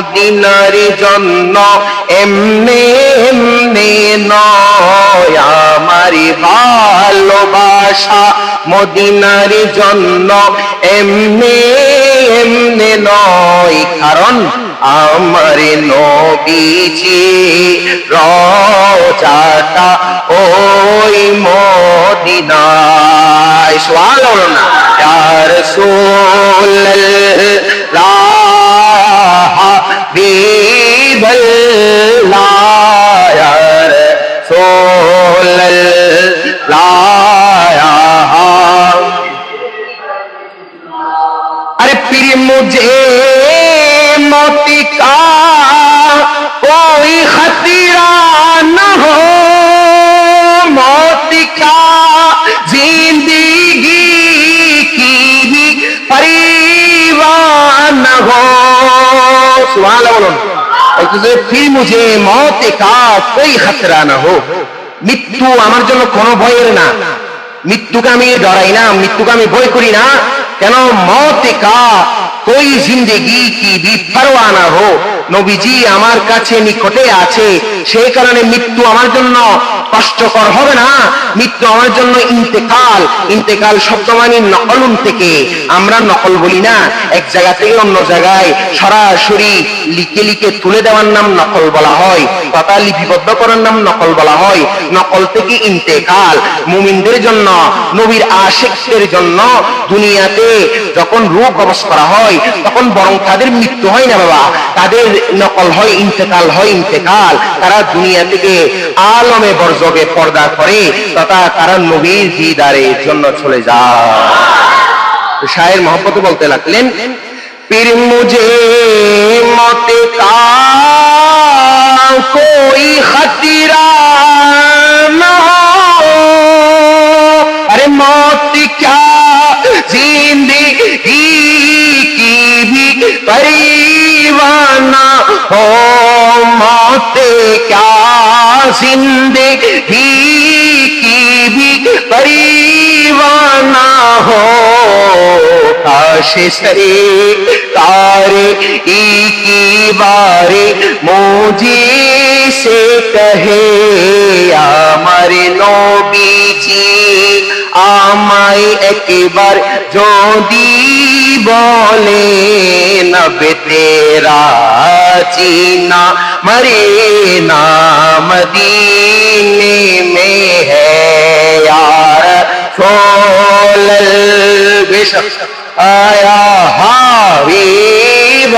মদিনার জন্য এমনি এমনি নয় আমার ভালোবাসা মদিনার জন্য এমনি এমনি নয় কারণ আমার নবীজি রওজাটা ওই মদিনায় সুবহানাল্লাহ বলো না ইয়া রাসূলুল্লাহ হাবিবাল্লাহ ইয়া রাসূলুল্লাহ अरे पीर मुझे मौत का कोई खतरा न हो मौत का जिंदगी की भी परवाह न हो सुभान अल्लाह बोलो फिर मुझे मौत का कोई खतरा न हो मृत्यु আমার জন্য কোনো ভয়ের না মৃত্যুকে আমি ডরাই না মৃত্যুকে আমি ভয় করি না কেন মौत का कोई जिंदगी की भी परवाह ना हो নবীজি আমার কাছে নিকটে আছে সেই কারণে মৃত্যু আমার জন্য কষ্টকর হবে না মৃত্যু আমার জন্য ইন্তেকাল শব্দ মানে নকলুন থেকে আমরা নকল বলি না এক জায়গা থেকে অন্য জায়গায় সরাসরি লিখে লিখে তুলে দেওয়ার নাম নকল বলা হয় তথা লিপিবদ্ধ করার নাম নকল বলা হয় নকল থেকে ইন্তেকাল মুমিনদের জন্য নবীর আশিকদের জন্য দুনিয়াতে যখন রূহ কবজ করা হয় তখন বরং তাদের মৃত্যু হয় না বাবা তাদের নকল হয় ইন্তেকাল তারা দুনিয়া থেকে আলমে বরজকে পর্দা করে তথা তারা নবীর দিদারের জন্য চলে যায় শায়ের মহব্বতে বলতে লাগলেন পীর মুঝে মौत का कोई खतरा न हो अरे मौत क्या जिंदगी की भी परवाह न हो मौत क्या जिंदगी की भी परवाह न हो काश सरकार की बारे मुझे से कहे আমার নবীজি আমায় একবার যদি বলে নবে তেরা जीना मरे ना मदीने में है यार बेशक आया हाबीब